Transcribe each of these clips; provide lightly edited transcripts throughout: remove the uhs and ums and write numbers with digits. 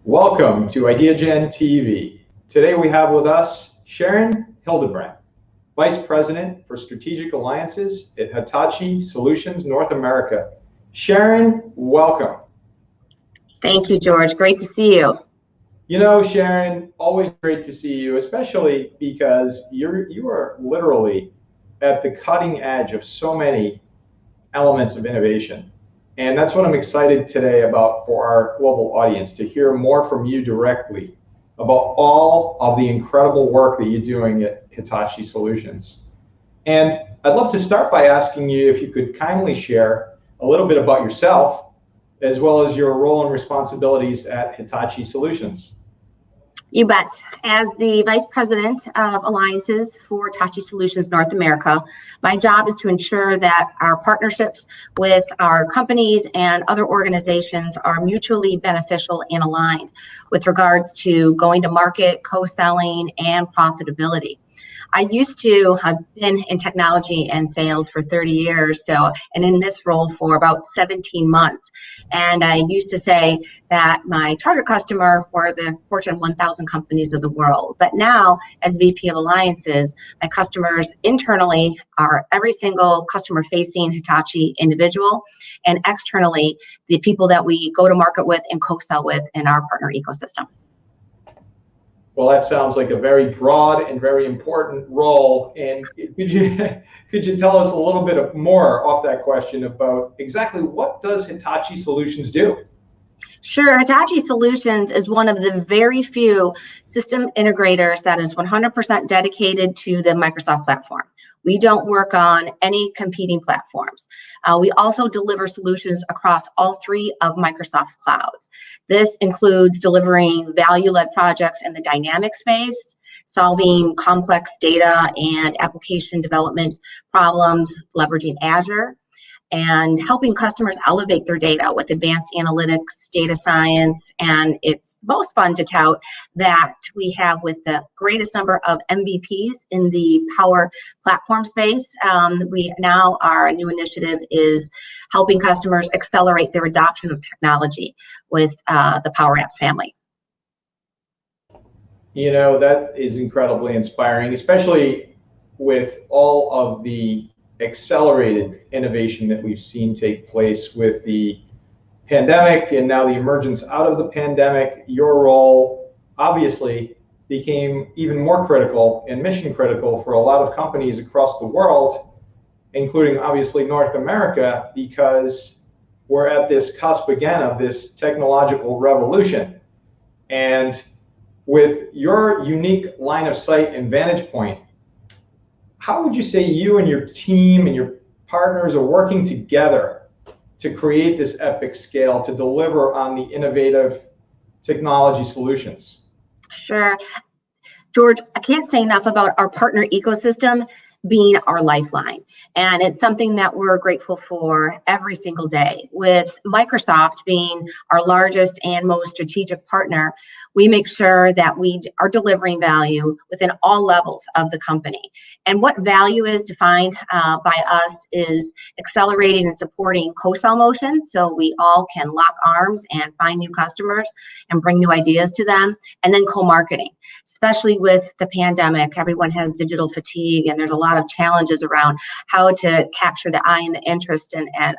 Welcome to Ideagen TV. Today we have with us Sharan Hildenbrand, Vice President for Strategic Alliances at Hitachi Solutions North America. Sharan, welcome. Thank you, George. Great to see you. You know, Sharan, always great to see you, especially because you are literally at the cutting edge of so many elements of innovation. And that's what I'm excited today about for our global audience, to hear more from you directly about all of the incredible work that you're doing at Hitachi Solutions. And I'd love to start by asking you if you could kindly share a little bit about yourself, as well as your role and responsibilities at Hitachi Solutions. You bet. As the Vice President of Alliances for Hitachi Solutions North America, my job is to ensure that our partnerships with our companies and other organizations are mutually beneficial and aligned with regards to going to market, co-selling, and profitability. I used to have been in technology and sales for 30 years, and in this role for about 17 months. And I used to say that my target customer were the Fortune 1000 companies of the world. But now, as VP of Alliances, my customers internally are every single customer-facing Hitachi individual, and externally, the people that we go to market with and co-sell with in our partner ecosystem. Well, that sounds like a very broad and very important role. And could you tell us a little bit more off that question about exactly what does Hitachi Solutions do? Sure. Hitachi Solutions is one of the very few system integrators that is 100% dedicated to the Microsoft platform. We don't work on any competing platforms. We also deliver solutions across all three of Microsoft's clouds. This includes delivering value-led projects in the dynamic space, solving complex data and application development problems, leveraging Azure, and helping customers elevate their data with advanced analytics, data science, and it's most fun to tout that we have with the greatest number of MVPs in the Power Platform space. Our new initiative is helping customers accelerate their adoption of technology with the Power Apps family. You know, that is incredibly inspiring, especially with all of the accelerated innovation that we've seen take place with the pandemic and now the emergence out of the pandemic. Your role obviously became even more critical and mission critical for a lot of companies across the world, including obviously North America, because we're at this cusp again of this technological revolution. And with your unique line of sight and vantage point, how would you say you and your team and your partners are working together to create this epic scale to deliver on the innovative technology solutions? Sure. George, I can't say enough about our partner ecosystem being our lifeline. And it's something that we're grateful for every single day. With Microsoft being our largest and most strategic partner, we make sure that we are delivering value within all levels of the company. And what value is defined by us is accelerating and supporting co-sell motions, so we all can lock arms and find new customers and bring new ideas to them, and then co-marketing. Especially with the pandemic, everyone has digital fatigue, and there's a lot of challenges around how to capture the eye and the interest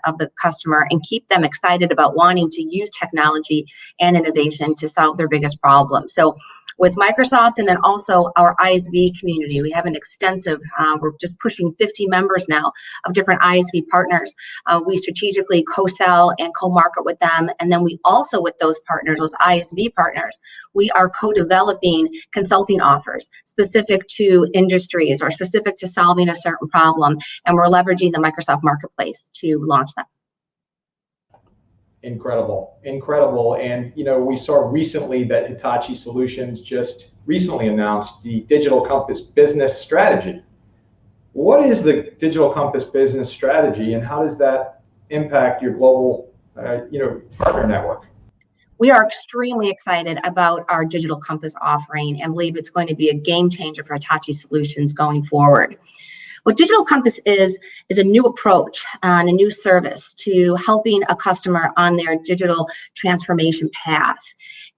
of the customer and keep them excited about wanting to use technology and innovation to solve their biggest problems. So with Microsoft and then also our ISV community, we have an extensive, we're just pushing 50 members now of different ISV partners. We strategically co-sell and co-market with them. And then we also, with those partners, those ISV partners, we are co-developing consulting offers specific to industries or specific to solving a certain problem. And we're leveraging the Microsoft Marketplace to launch them. Incredible. And you know, we saw recently that Hitachi Solutions just recently announced the Digital Compass Business Strategy. What is the Digital Compass Business Strategy, and how does that impact your global partner network? We are extremely excited about our Digital Compass offering and believe it's going to be a game changer for Hitachi Solutions going forward. What Digital Compass is a new approach and a new service to helping a customer on their digital transformation path.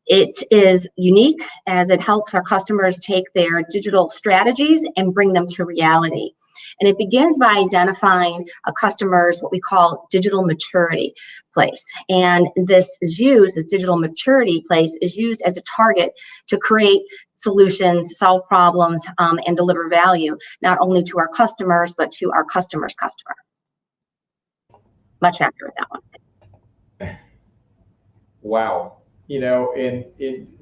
It is unique as it helps our customers take their digital strategies and bring them to reality. And it begins by identifying a customer's what we call digital maturity place. And this digital maturity place is used as a target to create solutions, solve problems, and deliver value, not only to our customers, but to our customer's customer. Much happier with that one. Wow. In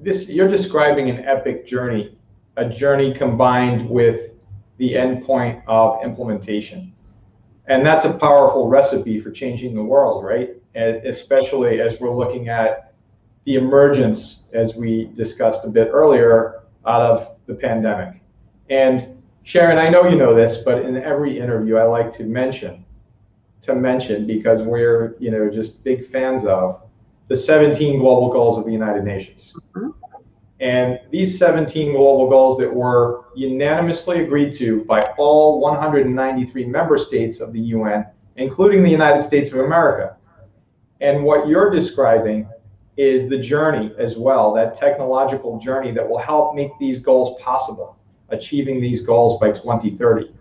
this, you're describing an epic journey, a journey combined with the endpoint of implementation. And that's a powerful recipe for changing the world, right? Especially as we're looking at the emergence, as we discussed a bit earlier, out of the pandemic. And Sharon, I know you know this, but in every interview I like to mention because we're just big fans of the 17 global goals of the United Nations. Mm-hmm. And these 17 global goals that were unanimously agreed to by all 193 member states of the UN, including the United States of America. And what you're describing is the journey as well, that technological journey that will help make these goals possible, achieving these goals by 2030.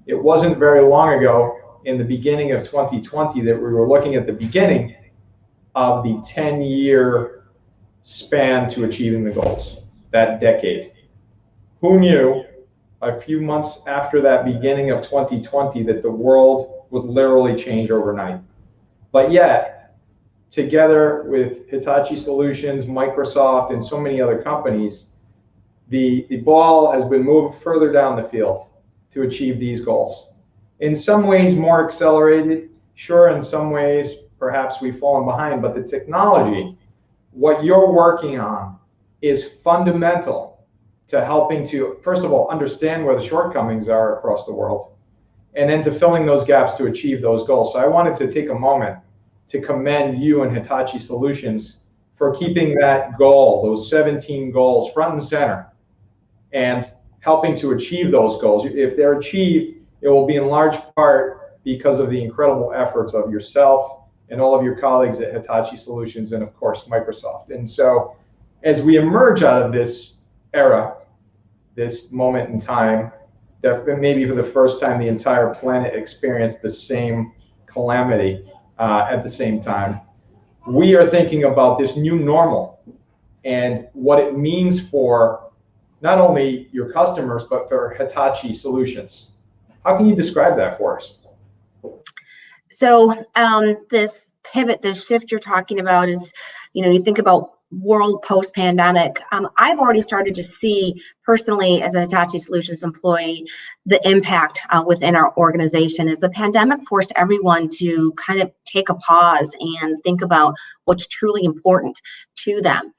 It wasn't very long ago, in the beginning of 2020, that we were looking at the beginning of the 10-year span to achieving the goals, that decade. Who knew a few months after that beginning of 2020 that the world would literally change overnight? But yet, together with Hitachi Solutions, Microsoft, and so many other companies, the ball has been moved further down the field to achieve these goals. In some ways more accelerated, sure, in some ways perhaps we've fallen behind, but the technology, what you're working on, is fundamental to helping to, first of all, understand where the shortcomings are across the world, and then to filling those gaps to achieve those goals. So I wanted to take a moment to commend you and Hitachi Solutions for keeping that goal, those 17 goals, front and center, and helping to achieve those goals. If they're achieved, it will be in large part because of the incredible efforts of yourself and all of your colleagues at Hitachi Solutions, and of course Microsoft. And so as we emerge out of this era, this moment in time, that maybe for the first time the entire planet experienced the same calamity at the same time, we are thinking about this new normal and what it means for not only your customers, but for Hitachi Solutions. How can you describe that for us? So this pivot, this shift you're talking about is, you think about world post-pandemic. I've already started to see personally as a Hitachi Solutions employee, the impact within our organization as the pandemic forced everyone to kind of take a pause and think about what's truly important to them.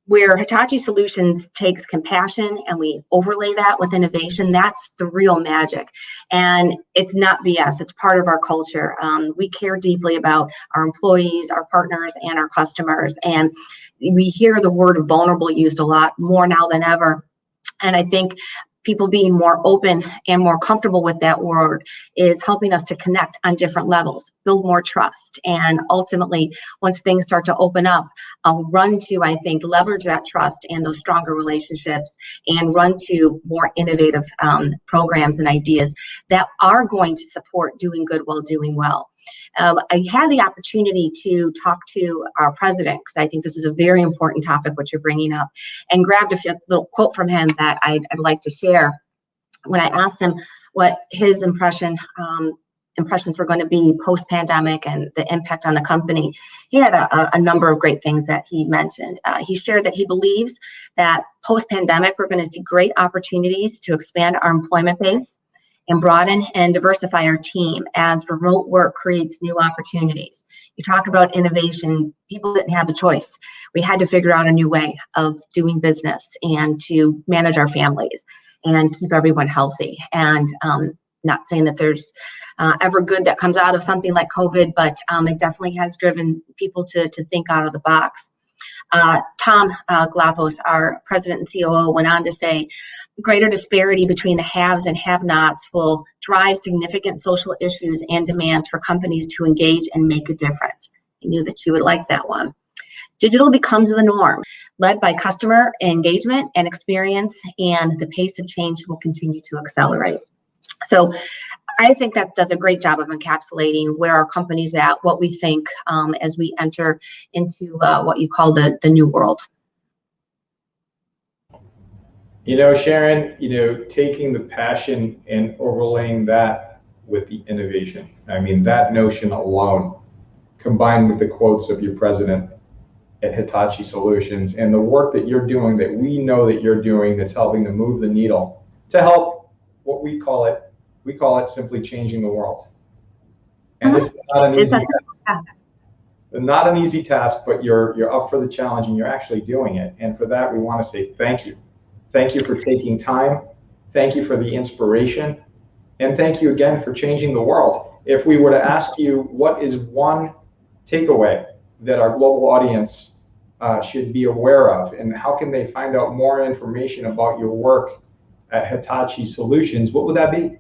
Where Hitachi Solutions takes compassion and we overlay that with innovation, that's the real magic. And it's not BS, it's part of our culture. We care deeply about our employees, our partners, and our customers. And we hear the word vulnerable used a lot more now than ever. And I think people being more open and more comfortable with that word is helping us to connect on different levels, build more trust. And ultimately, once things start to open up, I'll run to, I think, leverage that trust and those stronger relationships and run to more innovative programs and ideas that are going to support doing good while doing well. I had the opportunity to talk to our president, because I think this is a very important topic, what you're bringing up, and grabbed a little quote from him that I'd like to share. When I asked him what his impressions were going to be post-pandemic and the impact on the company, he had a number of great things that he mentioned. He shared that he believes that post-pandemic, we're going to see great opportunities to expand our employment base and broaden and diversify our team as remote work creates new opportunities. You talk about innovation, people didn't have a choice. We had to figure out a new way of doing business and to manage our families and keep everyone healthy. And not saying that there's ever good that comes out of something like COVID, but it definitely has driven people to think out of the box. Tom Glapos, our president and COO, went on to say, greater disparity between the haves and have-nots will drive significant social issues and demands for companies to engage and make a difference. I knew that you would like that one. Digital becomes the norm, led by customer engagement and experience, and the pace of change will continue to accelerate. So I think that does a great job of encapsulating where our company's at, what we think as we enter into what you call the new world. Sharon, taking the passion and overlaying that with the innovation. I mean, that notion alone, combined with the quotes of your president at Hitachi Solutions and the work that you're doing, that we know that you're doing, that's helping to move the needle to help what we call it simply changing the world. And this is not an easy task. Not an easy task, but you're up for the challenge and you're actually doing it. And for that, we want to say thank you. Thank you for taking time. Thank you for the inspiration. And thank you again for changing the world. If we were to ask you, what is one takeaway that our global audience should be aware of, and how can they find out more information about your work at Hitachi Solutions, what would that be?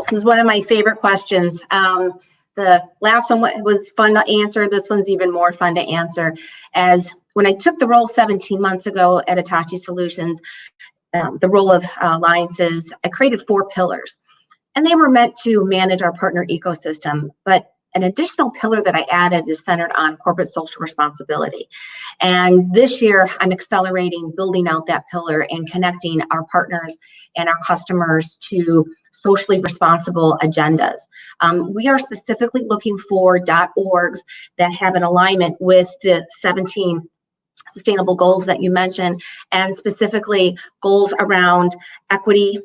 This is one of my favorite questions. The last one was fun to answer. This one's even more fun to answer. As when I took the role 17 months ago at Hitachi Solutions, the role of alliances, I created 4 pillars. And they were meant to manage our partner ecosystem. But an additional pillar that I added is centered on corporate social responsibility. And this year, I'm accelerating building out that pillar and connecting our partners and our customers to socially responsible agendas. We are specifically looking for .orgs that have an alignment with the 17 sustainable goals that you mentioned, and specifically goals around equity,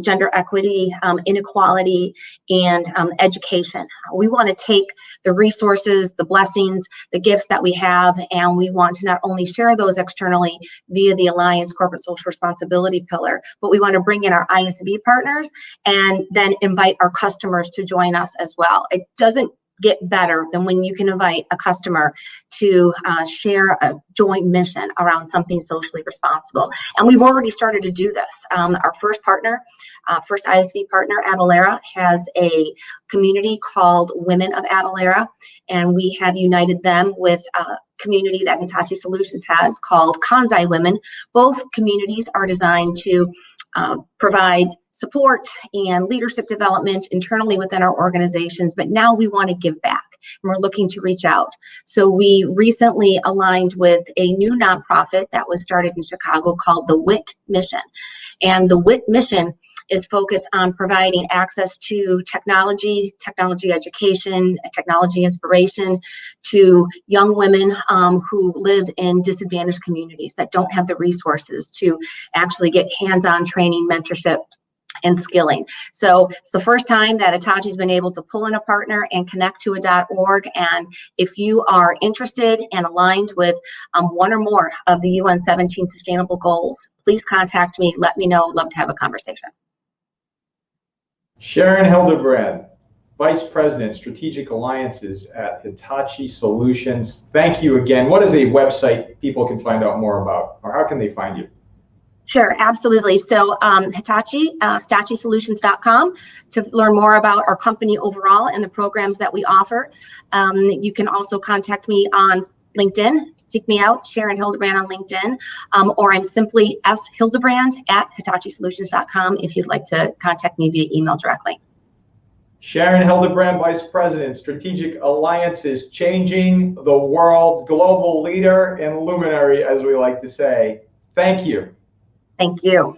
gender equity, inequality, and education. We want to take the resources, the blessings, the gifts that we have, and we want to not only share those externally via the Alliance Corporate Social Responsibility pillar, but we want to bring in our ISV partners and then invite our customers to join us as well. It doesn't get better than when you can invite a customer to share a joint mission around something socially responsible. And we've already started to do this. Our first partner, first ISV partner, Avalara, has a community called Women of Avalara, and we have united them with a community that Hitachi Solutions has called Kansai Women. Both communities are designed to provide support and leadership development internally within our organizations, but now we want to give back and we're looking to reach out. So we recently aligned with a new nonprofit that was started in Chicago called the WIT Mission. And the WIT Mission is focused on providing access to technology education, technology inspiration to young women who live in disadvantaged communities that don't have the resources to actually get hands-on training, mentorship, and skilling. So it's the first time that Hitachi's been able to pull in a partner and connect to a .org. And if you are interested and aligned with one or more of the UN 17 Sustainable Goals, please contact me. Let me know. Love to have a conversation. Sharan Hildenbrand, Vice President, Strategic Alliances at Hitachi Solutions. Thank you again. What is a website people can find out more about, or how can they find you? Sure, absolutely. So HitachiSolutions.com to learn more about our company overall and the programs that we offer. You can also contact me on LinkedIn. Seek me out, Sharan Hildenbrand on LinkedIn, or I'm simply shildebrand at HitachiSolutions.com if you'd like to contact me via email directly. Sharan Hildenbrand, Vice President, Strategic Alliances, changing the world, global leader and luminary, as we like to say. Thank you. Thank you.